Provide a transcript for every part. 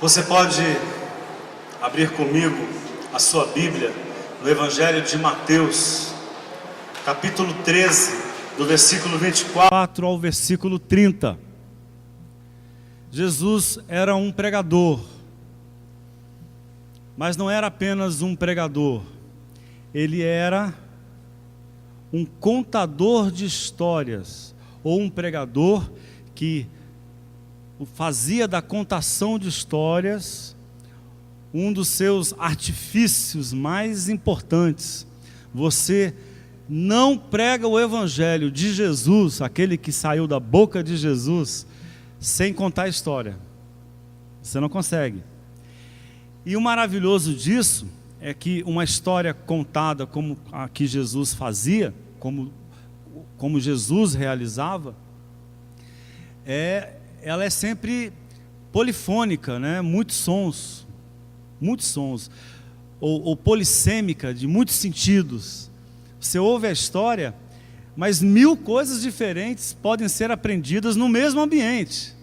Você pode abrir comigo a sua Bíblia no Evangelho de Mateus, capítulo 13, do versículo 24 ao versículo 30. Jesus era um pregador, mas não era apenas um pregador, ele era um contador de histórias, ou um pregador que fazia da contação de histórias um dos seus artifícios mais importantes. Você não prega o Evangelho de Jesus, aquele que saiu da boca de Jesus, sem contar a história. Você não consegue. E o maravilhoso disso é que uma história contada como a que Jesus fazia, como Jesus realizava, ela é sempre polifônica, né? Muitos sons, ou polissêmica, de muitos sentidos. Você ouve a história, mas 1000 coisas diferentes podem ser aprendidas no mesmo ambiente,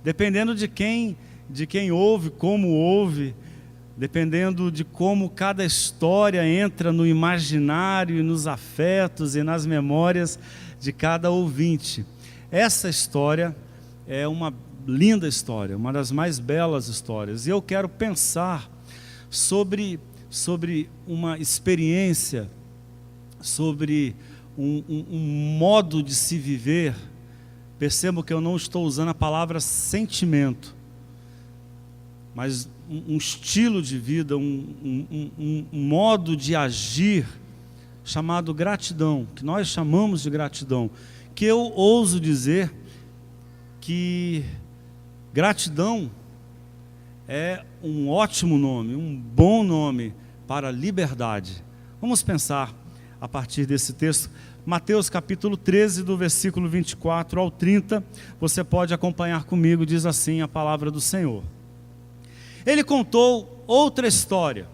dependendo de quem ouve, como ouve, dependendo de como cada história entra no imaginário e nos afetos e nas memórias de cada ouvinte. Essa história é uma linda história, uma das mais belas histórias. E eu quero pensar sobre uma experiência, sobre um modo de se viver. Percebo que eu não estou usando a palavra sentimento, mas um estilo de vida, um modo de agir chamado gratidão, que nós chamamos de gratidão, que eu ouso dizer que gratidão é um ótimo nome, um bom nome para liberdade. Vamos pensar a partir desse texto, Mateus capítulo 13, do versículo 24 ao 30, você pode acompanhar comigo, diz assim a palavra do Senhor. Ele contou outra história.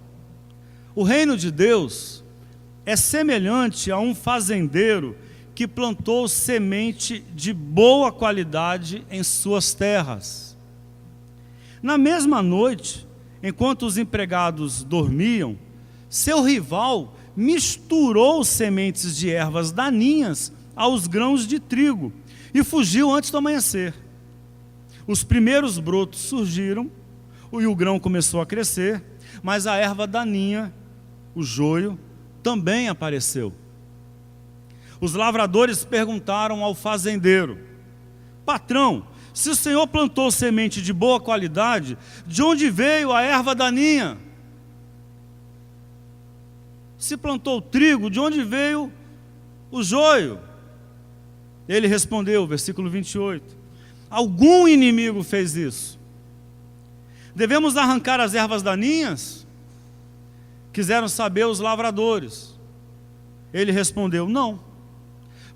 O reino de Deus é semelhante a um fazendeiro que plantou semente de boa qualidade em suas terras. Na mesma noite, enquanto os empregados dormiam, seu rival misturou sementes de ervas daninhas aos grãos de trigo e fugiu antes do amanhecer. Os primeiros brotos surgiram e o grão começou a crescer, mas a erva daninha, o joio, também apareceu. Os lavradores perguntaram ao fazendeiro: patrão, se o senhor plantou semente de boa qualidade, de onde veio a erva daninha? Se plantou trigo, de onde veio o joio? Ele respondeu, versículo 28, algum inimigo fez isso. Devemos arrancar as ervas daninhas? Quiseram saber os lavradores. Ele respondeu, não.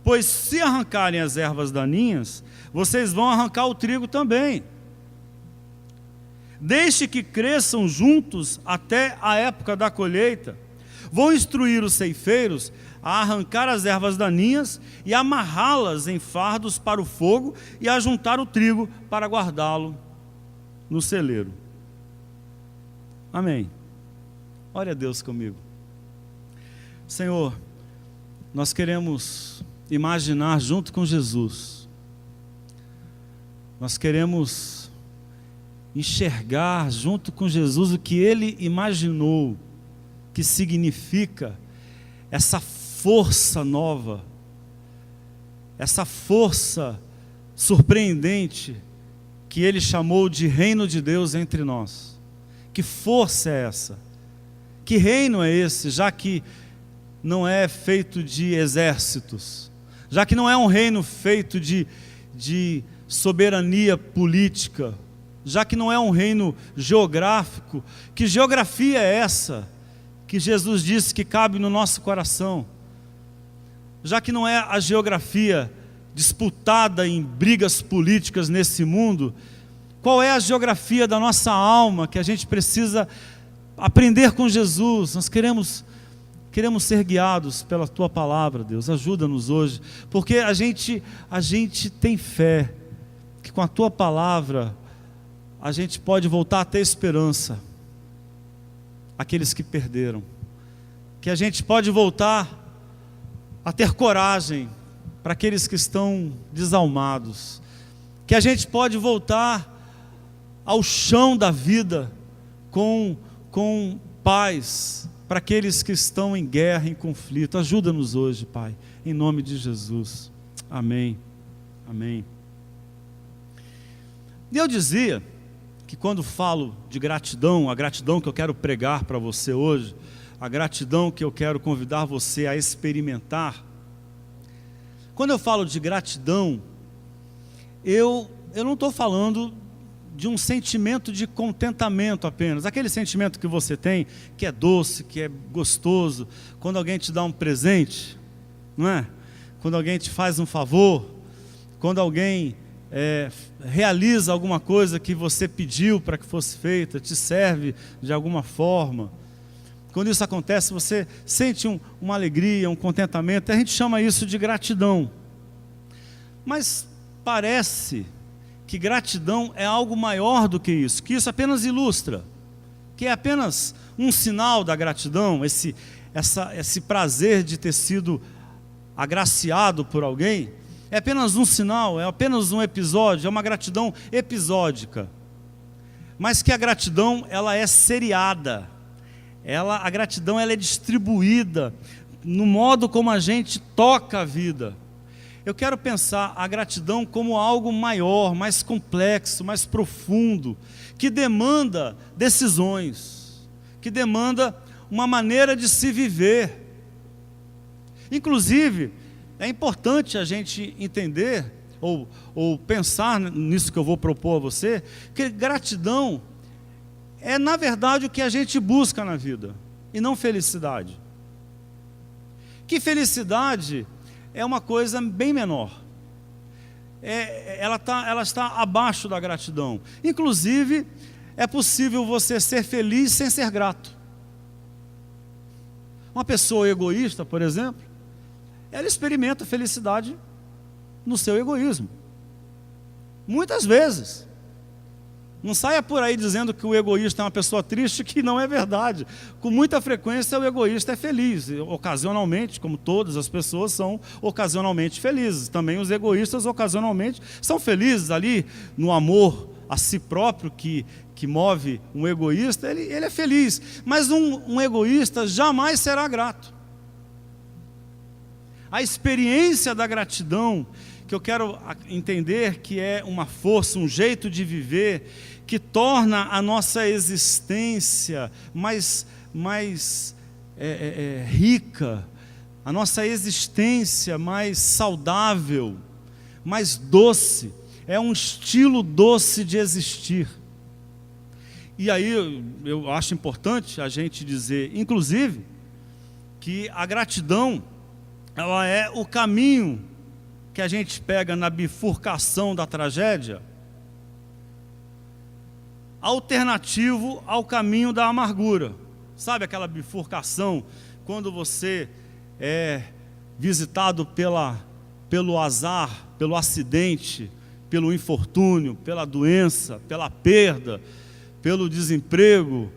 Pois se arrancarem as ervas daninhas, vocês vão arrancar o trigo também. Deixe que cresçam juntos até a época da colheita. Vou instruir os ceifeiros a arrancar as ervas daninhas e amarrá-las em fardos para o fogo e a juntar o trigo para guardá-lo no celeiro. Amém. Ore a Deus comigo. Senhor, nós queremos imaginar junto com Jesus. Nós queremos enxergar junto com Jesus o que Ele imaginou, que significa essa força nova, essa força surpreendente que Ele chamou de reino de Deus entre nós. Que força é essa? Que reino é esse, já que não é feito de exércitos, já que não é um reino feito de soberania política, já que não é um reino geográfico? Que geografia é essa que Jesus disse que cabe no nosso coração? Já que não é a geografia disputada em brigas políticas nesse mundo, qual é a geografia da nossa alma que a gente precisa aprender com Jesus? Nós queremos ser guiados pela Tua palavra, Deus. Ajuda-nos hoje, porque a gente tem fé que com a Tua palavra a gente pode voltar a ter esperança, aqueles que perderam, que a gente pode voltar a ter coragem para aqueles que estão desalmados, que a gente pode voltar ao chão da vida com paz para aqueles que estão em guerra, em conflito. Ajuda-nos hoje, Pai, em nome de Jesus. Amém. Amém. E eu dizia que quando falo de gratidão, a gratidão que eu quero pregar para você hoje, a gratidão que eu quero convidar você a experimentar, quando eu falo de gratidão, eu não estou falando de um sentimento de contentamento apenas, aquele sentimento que você tem, que é doce, que é gostoso, quando alguém te dá um presente, não é? Quando alguém te faz um favor, quando alguém realiza alguma coisa que você pediu para que fosse feita, te serve de alguma forma. Quando isso acontece, você sente uma alegria, um contentamento, a gente chama isso de gratidão. Mas parece que gratidão é algo maior do que isso apenas ilustra, que é apenas um sinal da gratidão, esse prazer de ter sido agraciado por alguém, é apenas um sinal, é apenas um episódio, é uma gratidão episódica. Mas que a gratidão, ela é seriada, a gratidão ela é distribuída no modo como a gente toca a vida. Eu quero pensar a gratidão como algo maior, mais complexo, mais profundo, que demanda decisões, que demanda uma maneira de se viver. Inclusive, é importante a gente entender, ou pensar nisso que eu vou propor a você, que gratidão é na verdade o que a gente busca na vida, e não felicidade. Que felicidade é uma coisa bem menor, ela está abaixo da gratidão. Inclusive, é possível você ser feliz sem ser grato. Uma pessoa egoísta, por exemplo, ela experimenta felicidade no seu egoísmo, muitas vezes. Não saia por aí dizendo que o egoísta é uma pessoa triste, que não é verdade. Com muita frequência o egoísta é feliz, ocasionalmente, como todas as pessoas são ocasionalmente felizes. Também os egoístas ocasionalmente são felizes ali no amor a si próprio que move um egoísta, ele é feliz. Mas um egoísta jamais será grato. A experiência da gratidão, que eu quero entender que é uma força, um jeito de viver, que torna a nossa existência mais rica, a nossa existência mais saudável, mais doce, é um estilo doce de existir. E aí eu acho importante a gente dizer, inclusive, que a gratidão, ela é o caminho que a gente pega na bifurcação da tragédia, alternativo ao caminho da amargura. Sabe aquela bifurcação, quando você é visitado pelo azar, pelo acidente, pelo infortúnio, pela doença, pela perda, pelo desemprego,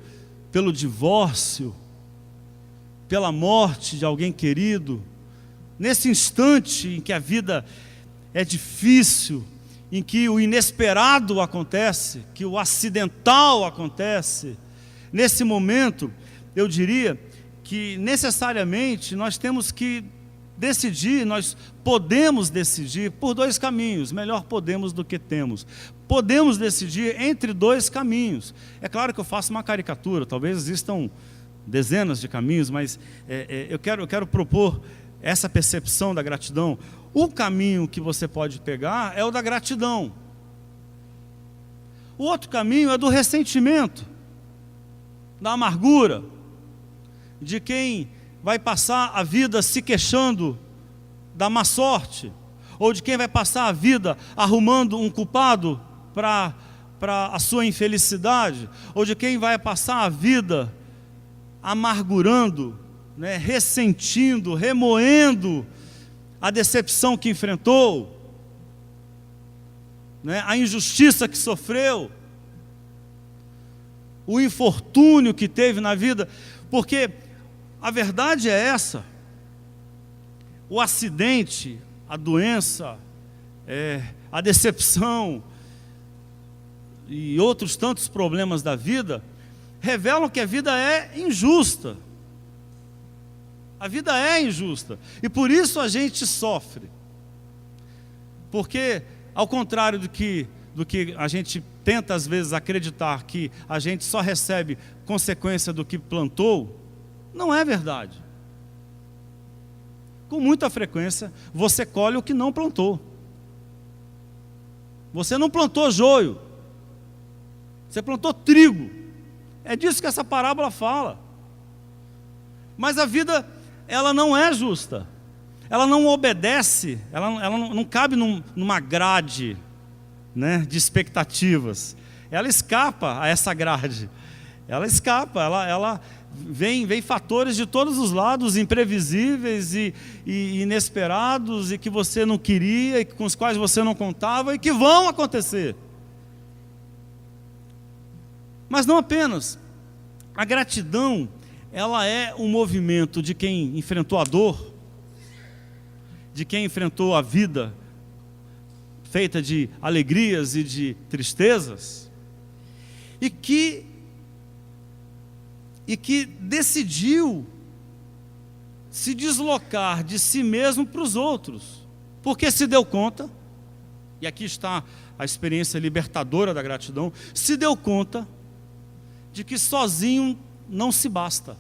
pelo divórcio, pela morte de alguém querido. Nesse instante em que a vida é difícil, em que o inesperado acontece, que o acidental acontece, nesse momento, eu diria que necessariamente nós temos que decidir, nós podemos decidir por dois caminhos, melhor podemos do que temos. Podemos decidir entre dois caminhos. É claro que eu faço uma caricatura, talvez existam dezenas de caminhos, mas eu quero propor essa percepção da gratidão. O caminho que você pode pegar é o da gratidão. O outro caminho é do ressentimento, da amargura, de quem vai passar a vida se queixando da má sorte, ou de quem vai passar a vida arrumando um culpado para a sua infelicidade, ou de quem vai passar a vida amargurando, ressentindo, remoendo a decepção que enfrentou, a injustiça que sofreu. o infortúnio que teve na vida, porque a verdade é essa: o acidente, a doença, a decepção e outros tantos problemas da vida revelam que a vida é injusta. A vida é injusta e por isso a gente sofre, porque ao contrário do que a gente tenta às vezes acreditar, que a gente só recebe consequência do que plantou, não é verdade. Com muita frequência você colhe o que não plantou. Você não plantou joio, você plantou trigo. É disso que essa parábola fala. Mas a vida, ela não é justa, ela não obedece, ela não cabe numa grade, né, de expectatives. Ela escapa a essa grade, ela escapa, ela vem fatores de todos os lados, imprevisíveis e inesperados, e que você não queria, e com os quais você não contava, e que vão acontecer. Mas não apenas. A gratidão, ela é um movimento de quem enfrentou a dor, de quem enfrentou a vida feita de alegrias e de tristezas, e que decidiu se deslocar de si mesmo para os outros, porque se deu conta, e aqui está a experiência libertadora da gratidão, se deu conta de que sozinho não se basta.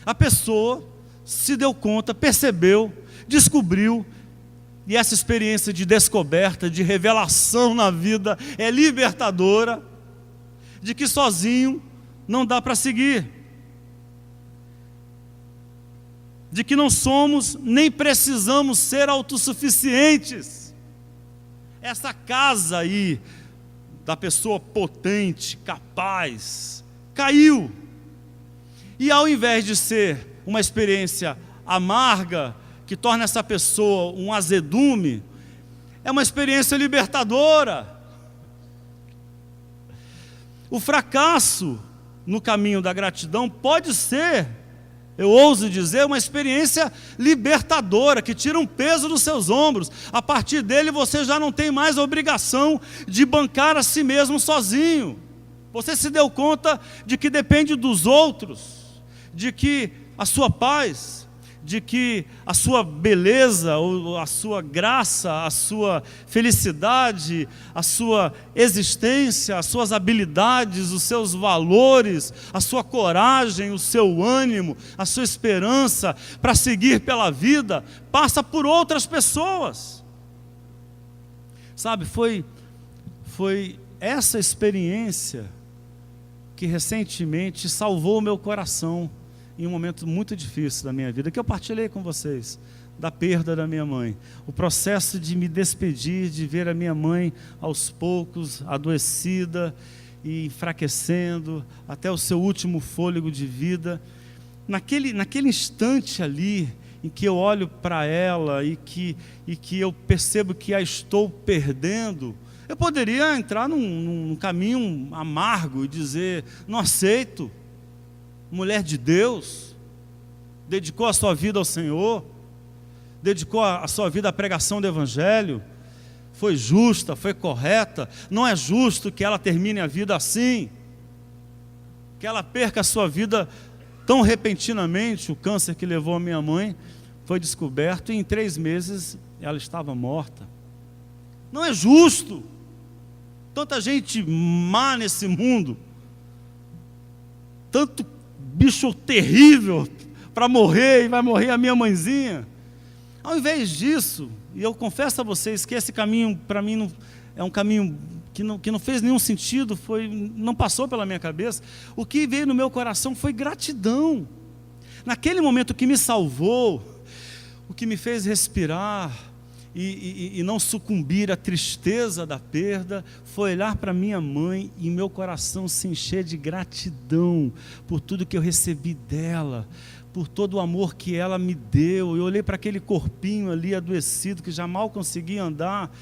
A pessoa se deu conta, percebeu, descobriu, e essa experiência de descoberta, de revelação na vida é libertadora, de que sozinho não dá para seguir, de que não somos nem precisamos ser autossuficientes. Essa casa aí da pessoa potente, capaz, caiu, e ao invés de ser uma experiência amarga, que torna essa pessoa um azedume, é uma experiência libertadora. O fracasso no caminho da gratidão pode ser, eu ouso dizer, uma experiência libertadora, que tira um peso dos seus ombros. A partir dele você já não tem mais a obrigação de bancar a si mesmo sozinho. Você se deu conta de que depende dos outros, de que a sua paz, de que a sua beleza, ou a sua graça, a sua felicidade, a sua existência, as suas habilidades, os seus valores, a sua coragem, o seu ânimo, a sua esperança para seguir pela vida, passa por outras pessoas. Sabe, foi essa experiência que recentemente salvou o meu coração em um momento muito difícil da minha vida, que eu partilhei com vocês, da perda da minha mãe. O processo de me despedir, de ver a minha mãe aos poucos, adoecida e enfraquecendo, até o seu último fôlego de vida. Naquele instante ali, em que eu olho para ela e que eu percebo que a estou perdendo, eu poderia entrar num caminho amargo e dizer: não aceito. Mulher de Deus, dedicou a sua vida ao Senhor, dedicou a sua vida à pregação do Evangelho, foi justa, foi correta. Não é justo que ela termine a vida assim, que ela perca a sua vida tão repentinamente. O câncer que levou a minha mãe foi descoberto e em 3 meses ela estava morta. Não é justo. Tanta gente má nesse mundo, tanto bicho terrível para morrer, e vai morrer a minha mãezinha. Ao invés disso, e eu confesso a vocês que esse caminho para mim não, é um caminho que não fez nenhum sentido, não passou pela minha cabeça. O que veio no meu coração foi gratidão. Naquele momento, o que me salvou, o que me fez respirar e não sucumbir à tristeza da perda, foi olhar para minha mãe e meu coração se encher de gratidão por tudo que eu recebi dela, por todo o amor que ela me deu. Eu olhei para aquele corpinho ali adoecido, que já mal conseguia andar,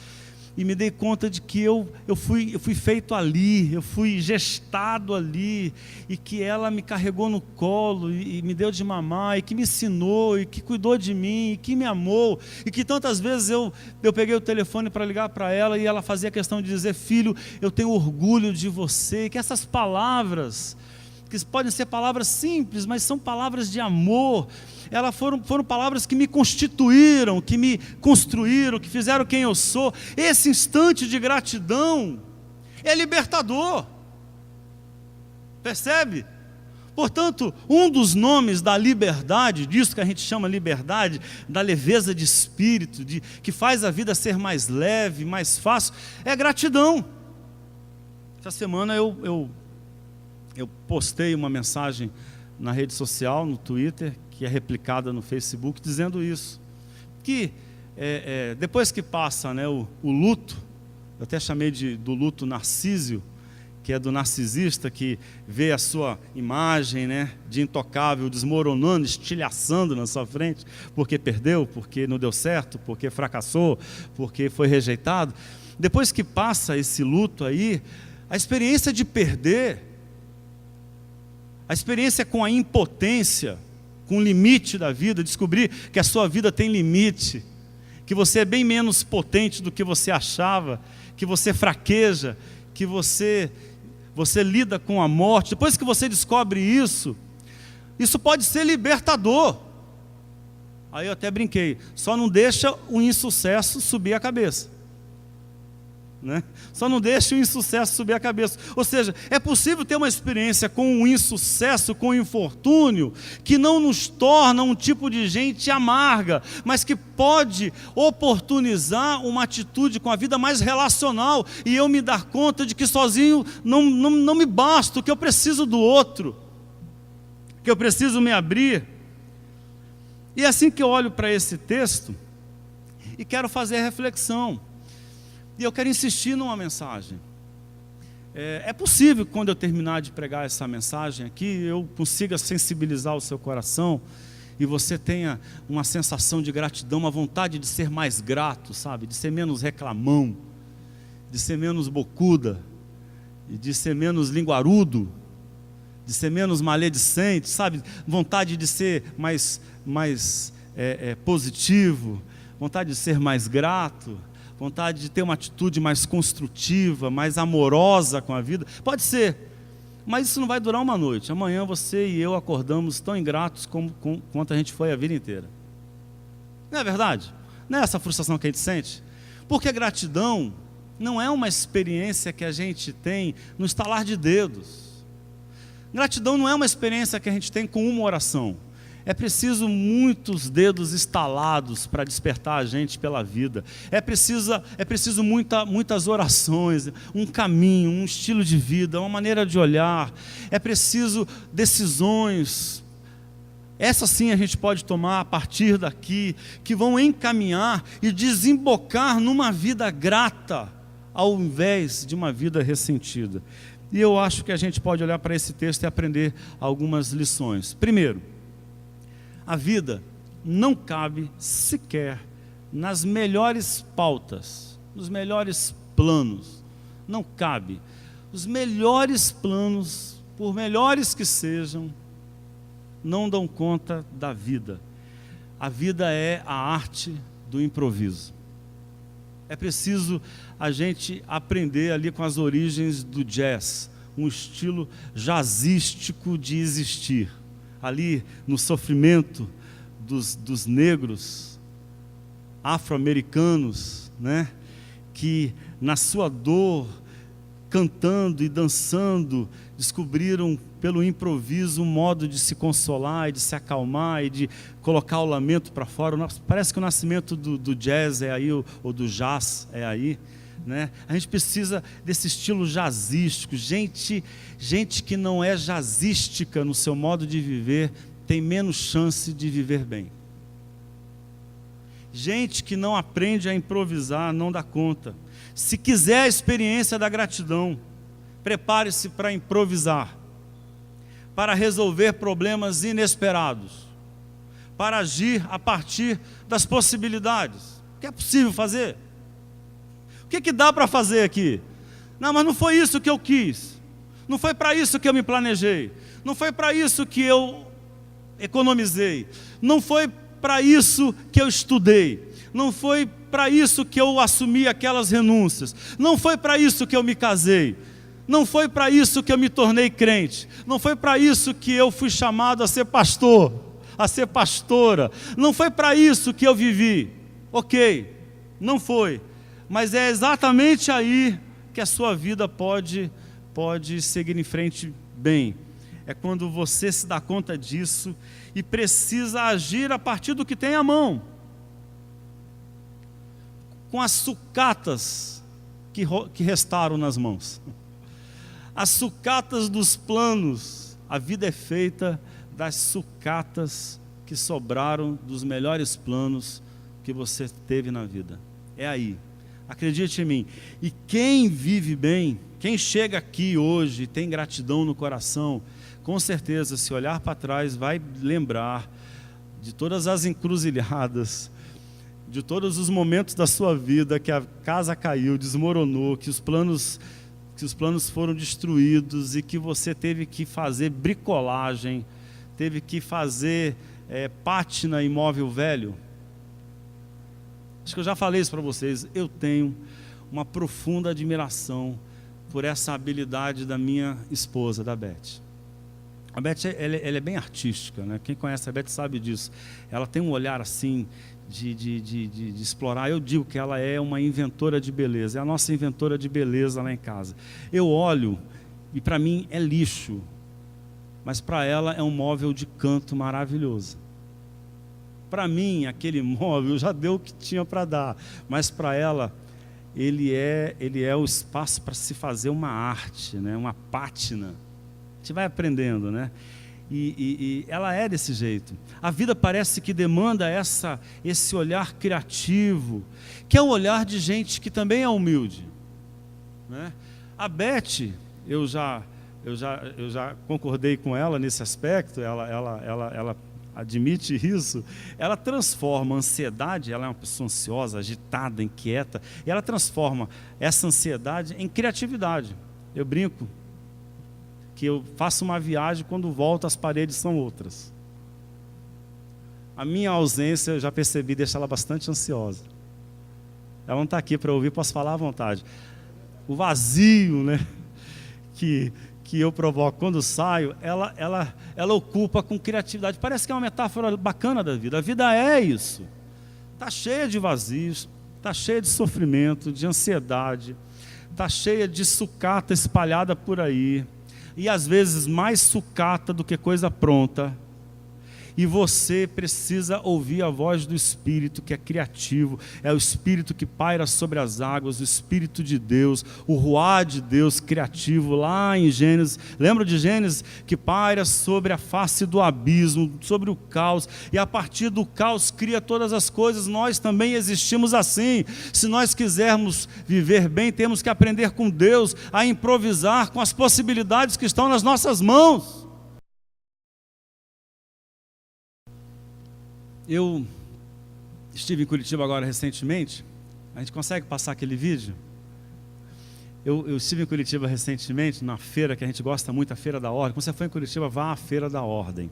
e me dei conta de que eu fui feito ali, eu fui gestado ali, e que ela me carregou no colo, e me deu de mamar, e que me ensinou, e que cuidou de mim, e que me amou, e que tantas vezes eu peguei o telefone para ligar para ela, e ela fazia questão de dizer: filho, eu tenho orgulho de você. E que essas palavras, que podem ser palavras simples, mas são palavras de amor, elas foram palavras que me constituíram, que me construíram, que fizeram quem eu sou. Esse instante de gratidão é libertador, percebe? Portanto, um dos nomes da liberdade, disso que a gente chama liberdade, da leveza de espírito, que faz a vida ser mais leve, mais fácil, é gratidão. Essa semana eu postei uma mensagem na rede social, no Twitter, que é replicada no Facebook, dizendo isso, que depois que passa, né, o luto, eu até chamei do luto narcísio, que é do narcisista, que vê a sua imagem, né, de intocável desmoronando, estilhaçando na sua frente, porque perdeu, porque não deu certo, porque fracassou, porque foi rejeitado. Depois que passa esse luto aí, a experiência de perder, a experiência com a impotência, com o limite da vida, descobrir que a sua vida tem limite, que você é bem menos potente do que você achava, que você fraqueja, que você lida com a morte. Depois que você descobre isso pode ser libertador. Aí eu até brinquei, só não deixa o insucesso subir a cabeça, né? Só não deixa o insucesso subir a cabeça. Ou seja, é possível ter uma experiência com o insucesso, com o infortúnio, que não nos torna um tipo de gente amarga, mas que pode oportunizar uma atitude com a vida mais relacional, e eu me dar conta de que sozinho não me basta, que eu preciso do outro, que eu preciso me abrir. E é assim que eu olho para esse texto e quero fazer a reflexão. E eu quero insistir numa mensagem. É possível que quando eu terminar de pregar essa mensagem aqui, eu consiga sensibilizar o seu coração e você tenha uma sensação de gratidão, uma vontade de ser mais grato, sabe? De ser menos reclamão, de ser menos bocuda, de ser menos linguarudo, de ser menos maledicente, sabe? Vontade de ser mais positivo, vontade de ser mais grato, vontade de ter uma atitude mais construtiva, mais amorosa com a vida. Pode ser, mas isso não vai durar uma noite. Amanhã você e eu acordamos tão ingratos quanto a gente foi a vida inteira. Não é verdade? Não é essa frustração que a gente sente? Porque a gratidão não é uma experiência que a gente tem no estalar de dedos. Gratidão não é uma experiência que a gente tem com uma oração. É preciso muitos dedos estalados para despertar a gente pela vida. É preciso muitas orações, um caminho, um estilo de vida, uma maneira de olhar. É preciso decisões. Essa sim a gente pode tomar a partir daqui, que vão encaminhar e desembocar numa vida grata, ao invés de uma vida ressentida. E eu acho que a gente pode olhar para esse texto e aprender algumas lições. Primeiro, a vida não cabe sequer nas melhores pautas, nos melhores planos. Não cabe. Os melhores planos, por melhores que sejam, não dão conta da vida. A vida é a arte do improviso. É preciso a gente aprender ali com as origens do jazz, um estilo jazzístico de existir. Ali no sofrimento dos negros afro-americanos, né, que na sua dor, cantando e dançando, descobriram pelo improviso um modo de se consolar e de se acalmar e de colocar o lamento para fora. Parece que o nascimento do jazz é aí, ou do jazz é aí, né? A gente precisa desse estilo jazzístico. Gente que não é jazzística no seu modo de viver tem menos chance de viver bem. Gente que não aprende a improvisar não dá conta. Se quiser a experiência da gratidão, prepare-se para improvisar, para resolver problemas inesperados, para agir a partir das possibilidades. O que é possível fazer? O que dá para fazer aqui? Não, mas não foi isso que eu quis. Não foi para isso que eu me planejei. Não foi para isso que eu economizei. Não foi para isso que eu estudei. Não foi para isso que eu assumi aquelas renúncias. Não foi para isso que eu me casei. Não foi para isso que eu me tornei crente. Não foi para isso que eu fui chamado a ser pastor, a ser pastora. Não foi para isso que eu vivi. Ok, não foi. Mas é exatamente aí que a sua vida pode seguir em frente bem. É quando você se dá conta disso e precisa agir a partir do que tem à mão. Com as sucatas que restaram nas mãos. As sucatas dos planos. A vida é feita das sucatas que sobraram dos melhores planos que você teve na vida. É aí. Acredite em mim. E quem vive bem, quem chega aqui hoje e tem gratidão no coração, com certeza, se olhar para trás, vai lembrar de todas as encruzilhadas, de todos os momentos da sua vida que a casa caiu, desmoronou, que os planos foram destruídos e que você teve que fazer bricolagem, teve que fazer pátina em móvel velho. Acho que eu já falei isso para vocês. Eu tenho uma profunda admiração por essa habilidade da minha esposa, da Beth. A Beth ela é bem artística, né? Quem conhece a Beth sabe disso. Ela tem um olhar assim de explorar. Eu digo que ela é uma inventora de beleza. É a nossa inventora de beleza lá em casa. Eu olho e para mim é lixo, mas para ela é um móvel de canto maravilhoso. Para mim, aquele móvel já deu o que tinha para dar, mas para ela, ele é o espaço para se fazer uma arte, né? Uma pátina. A gente vai aprendendo, né? E ela é desse jeito. A vida parece que demanda esse olhar criativo, que é um olhar de gente que também é humilde, né? A Beth, eu já concordei com ela nesse aspecto. Ela admite isso. Ela transforma a ansiedade. Ela é uma pessoa ansiosa, agitada, inquieta, e ela transforma essa ansiedade em criatividade. Eu brinco que eu faço uma viagem, quando volto as paredes são outras. A minha ausência, eu já percebi, deixa ela bastante ansiosa. Ela não está aqui para ouvir, posso falar à vontade. O vazio, né, que eu provoco quando saio, ela ocupa com criatividade. Parece que é uma metáfora bacana da vida. A vida é isso. Está cheia de vazios, está cheia de sofrimento, de ansiedade, está cheia de sucata espalhada por aí, e às vezes mais sucata do que coisa pronta. E você precisa ouvir a voz do Espírito, que é criativo, é o Espírito que paira sobre as águas, o Espírito de Deus, o ruá de Deus criativo, lá em Gênesis. Lembra de Gênesis? Que paira sobre a face do abismo, sobre o caos, e a partir do caos cria todas as coisas. Nós também existimos assim. Se nós quisermos viver bem, temos que aprender com Deus a improvisar com as possibilidades que estão nas nossas mãos. Eu estive em Curitiba agora recentemente. A gente consegue passar aquele vídeo? Eu estive em Curitiba recentemente, na feira que a gente gosta muito, a Feira da Ordem. Quando você for em Curitiba, vá à Feira da Ordem.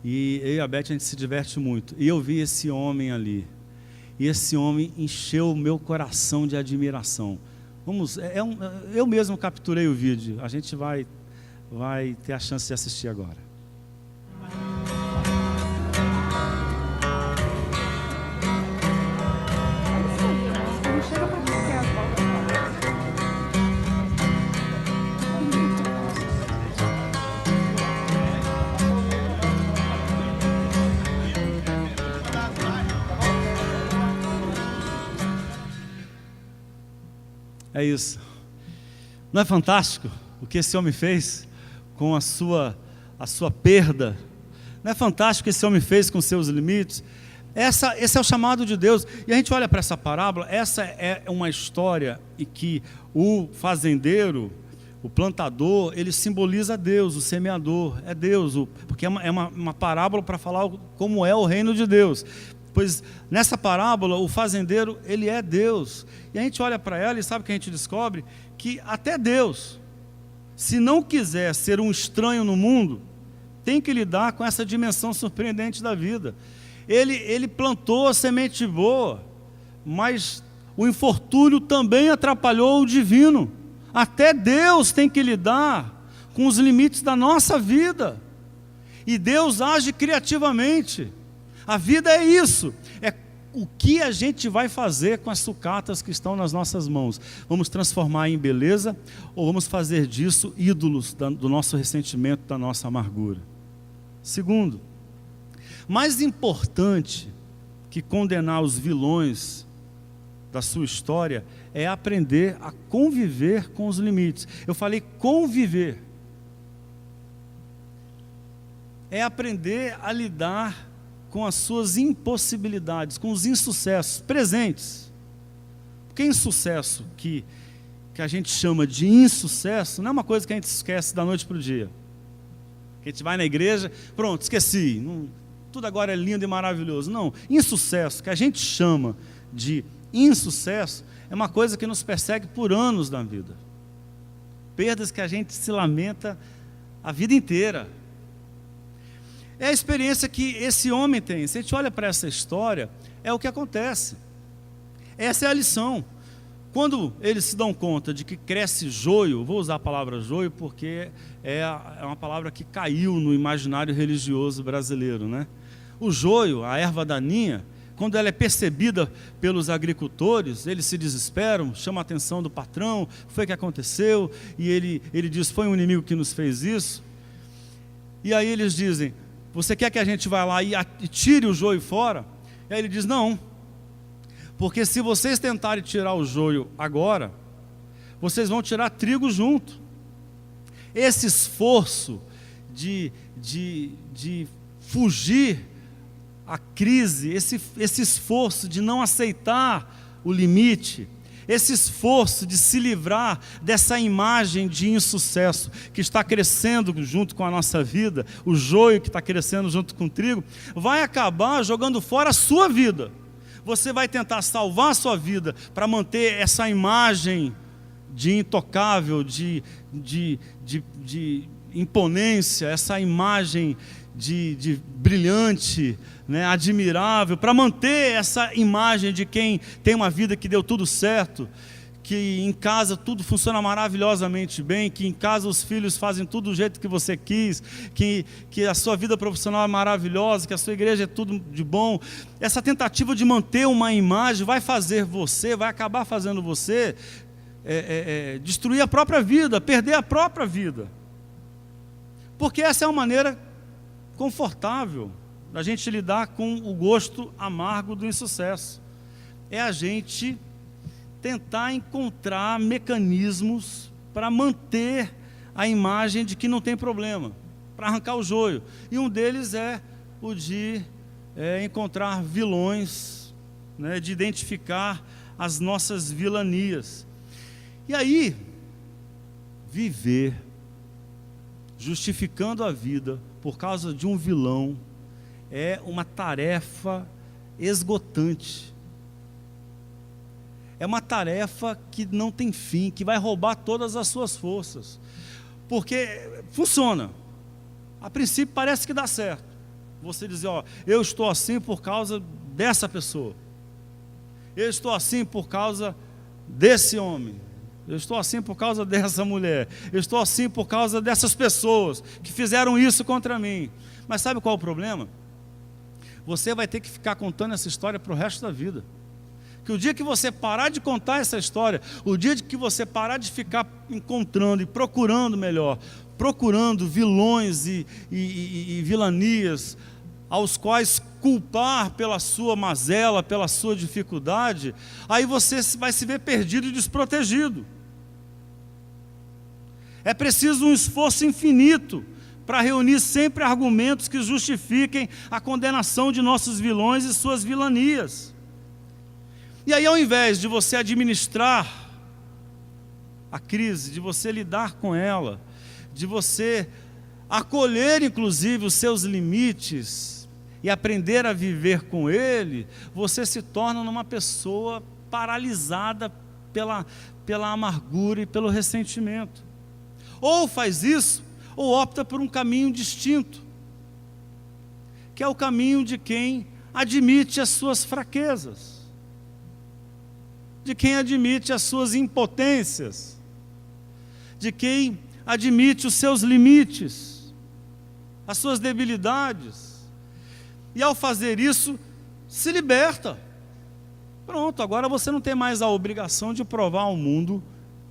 E eu e a Beth, a gente se diverte muito. E eu vi esse homem ali. E esse homem encheu o meu coração de admiração. Eu mesmo capturei o vídeo. A gente vai ter a chance de assistir agora. É isso. Não é fantástico o que esse homem fez com a sua perda? Não é fantástico o que esse homem fez com seus limites? Esse é o chamado de Deus. E a gente olha para essa parábola. Essa é uma história em que o fazendeiro, o plantador, ele simboliza Deus, o semeador é Deus, porque é uma parábola para falar como é o reino de Deus. pois nessa parábola o fazendeiro, ele é Deus, e a gente olha para ela e sabe que a gente descobre que até Deus, se não quiser ser um estranho no mundo, tem que lidar com essa dimensão surpreendente da vida. Ele plantou a semente boa, mas o infortúnio também atrapalhou o divino. Até Deus tem que lidar com os limites da nossa vida, e Deus age criativamente. A vida é isso, é o que a gente vai fazer com as sucatas que estão nas nossas mãos. Vamos transformar em beleza, ou vamos fazer disso ídolos do nosso ressentimento, da nossa amargura? Segundo, mais importante que condenar os vilões da sua história é aprender a conviver com os limites. Eu falei conviver. É aprender a lidar com as suas impossibilidades, com os insucessos presentes. Porque insucesso que a gente chama de insucesso não é uma coisa que a gente esquece da noite para o dia. Que a gente vai na igreja, pronto, esqueci, tudo agora é lindo e maravilhoso. Não, insucesso, que a gente chama de insucesso, é uma coisa que nos persegue por anos na vida. Perdas que a gente se lamenta a vida inteira. É a experiência que esse homem tem. Se a gente olha para essa história, é o que acontece. Essa é a lição. Quando eles se dão conta de que cresce joio, vou usar a palavra joio porque é uma palavra que caiu no imaginário religioso brasileiro, né? O joio, a erva daninha, quando ela é percebida pelos agricultores, eles se desesperam, chamam a atenção do patrão, foi o que aconteceu, e ele diz, foi um inimigo que nos fez isso. E aí eles dizem, você quer que a gente vá lá e tire o joio fora? E aí ele diz, não, porque se vocês tentarem tirar o joio agora, vocês vão tirar trigo junto. Esse esforço de fugir à crise, esse esforço de não aceitar o limite, esse esforço de se livrar dessa imagem de insucesso que está crescendo junto com a nossa vida, o joio que está crescendo junto com o trigo, vai acabar jogando fora a sua vida. Você vai tentar salvar a sua vida para manter essa imagem de intocável, de imponência, essa imagem de brilhante, né, admirável, para manter essa imagem de quem tem uma vida que deu tudo certo, que em casa tudo funciona maravilhosamente bem, que em casa os filhos fazem tudo do jeito que você quis, que a sua vida profissional é maravilhosa, que a sua igreja é tudo de bom. Essa tentativa de manter uma imagem vai acabar fazendo você destruir a própria vida, perder a própria vida. Porque essa é uma maneira confortável da gente lidar com o gosto amargo do insucesso. É a gente tentar encontrar mecanismos para manter a imagem de que não tem problema, para arrancar o joio. E um deles é o de encontrar vilões, né, de identificar as nossas vilanias. E aí, viver justificando a vida por causa de um vilão é uma tarefa esgotante. É uma tarefa que não tem fim, que vai roubar todas as suas forças. Porque funciona. A princípio parece que dá certo. Você dizer, eu estou assim por causa dessa pessoa. Eu estou assim por causa desse homem. Eu estou assim por causa dessa mulher. Eu estou assim por causa dessas pessoas que fizeram isso contra mim. Mas sabe qual é o problema? Você vai ter que ficar contando essa história para o resto da vida. Que o dia que você parar de contar essa história, o dia que você parar de ficar encontrando e procurando melhor, procurando vilões e vilanias, aos quais culpar pela sua mazela, pela sua dificuldade, aí você vai se ver perdido e desprotegido. É preciso um esforço infinito para reunir sempre argumentos que justifiquem a condenação de nossos vilões e suas vilanias. E aí, ao invés de você administrar a crise, de você lidar com ela, de você acolher inclusive os seus limites e aprender a viver com ele, você se torna uma pessoa paralisada pela amargura e pelo ressentimento. Ou faz isso, ou opta por um caminho distinto, que é o caminho de quem admite as suas fraquezas, de quem admite as suas impotências, de quem admite os seus limites, as suas debilidades, e ao fazer isso, se liberta. Pronto, agora você não tem mais a obrigação de provar ao mundo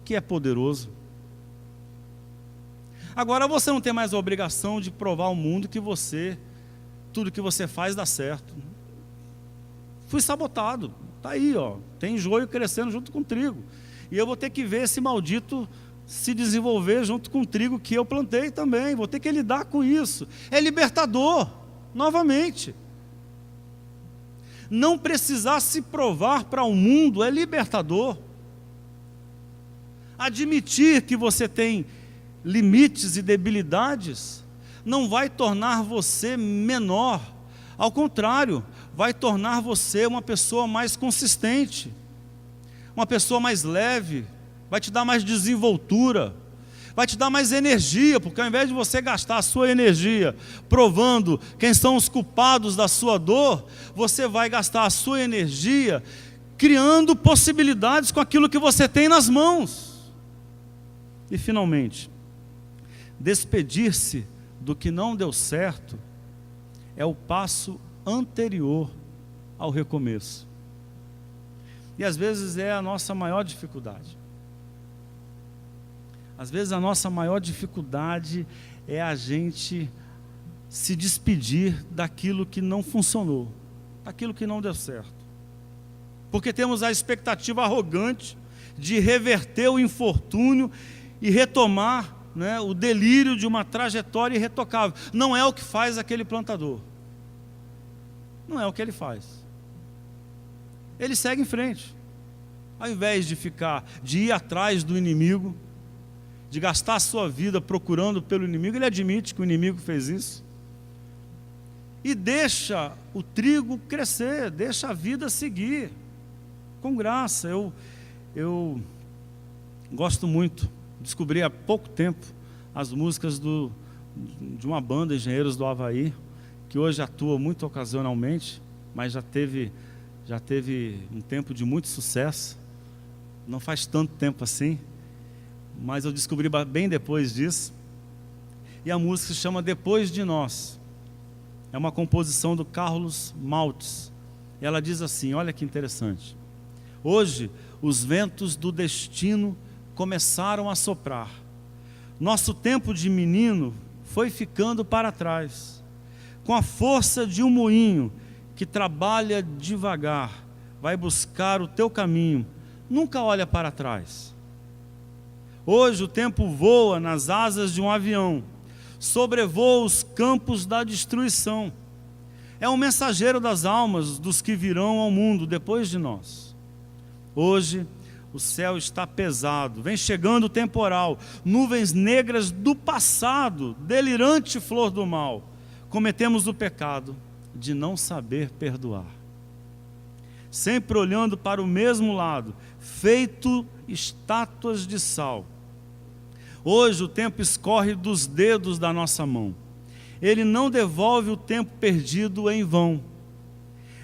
que é poderoso. Agora você não tem mais a obrigação de provar ao mundo que tudo que você faz dá certo. Fui sabotado, está aí, ó, tem joio crescendo junto com o trigo, e eu vou ter que ver esse maldito se desenvolver junto com o trigo que eu plantei também, vou ter que lidar com isso. É libertador, novamente. Não precisar se provar para o mundo é libertador. Admitir que você tem limites e debilidades não vai tornar você menor, ao contrário, vai tornar você uma pessoa mais consistente, uma pessoa mais leve, vai te dar mais desenvoltura, vai te dar mais energia, porque ao invés de você gastar a sua energia provando quem são os culpados da sua dor, você vai gastar a sua energia criando possibilidades com aquilo que você tem nas mãos. E finalmente, despedir-se do que não deu certo é o passo anterior ao recomeço. E às vezes é a nossa maior dificuldade. Às vezes a nossa maior dificuldade é a gente se despedir daquilo que não funcionou, daquilo que não deu certo. Porque temos a expectativa arrogante de reverter o infortúnio e retomar, né, o delírio de uma trajetória irretocável. Não é o que faz aquele plantador. Não é o que ele faz. Ele segue em frente. Ao invés de ir atrás do inimigo, de gastar a sua vida procurando pelo inimigo, ele admite que o inimigo fez isso. E deixa o trigo crescer, deixa a vida seguir, com graça. Eu gosto muito, descobri há pouco tempo as músicas de uma banda, Engenheiros do Havaí, que hoje atua muito ocasionalmente, mas já teve um tempo de muito sucesso, não faz tanto tempo assim, mas eu descobri bem depois disso, e a música se chama Depois de Nós, é uma composição do Carlos Maltes, e ela diz assim, olha que interessante: hoje os ventos do destino começaram a soprar, nosso tempo de menino foi ficando para trás, com a força de um moinho que trabalha devagar, vai buscar o teu caminho, nunca olha para trás. Hoje o tempo voa nas asas de um avião, sobrevoa os campos da destruição. É um mensageiro das almas dos que virão ao mundo depois de nós. Hoje o céu está pesado, vem chegando o temporal, nuvens negras do passado, delirante flor do mal. Cometemos o pecado de não saber perdoar. Sempre olhando para o mesmo lado, feito estátuas de sal. Hoje o tempo escorre dos dedos da nossa mão. Ele não devolve o tempo perdido em vão.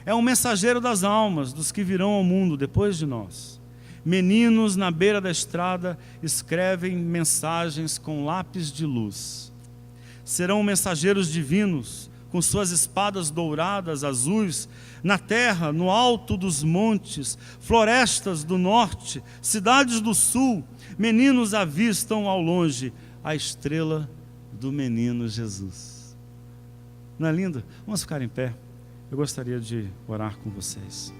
É um mensageiro das almas, dos que virão ao mundo depois de nós. Meninos na beira da estrada escrevem mensagens com lápis de luz. Serão mensageiros divinos, com suas espadas douradas, azuis, na terra, no alto dos montes, florestas do norte, cidades do sul, meninos avistam ao longe a estrela do menino Jesus. Não é lindo? Vamos ficar em pé. Eu gostaria de orar com vocês.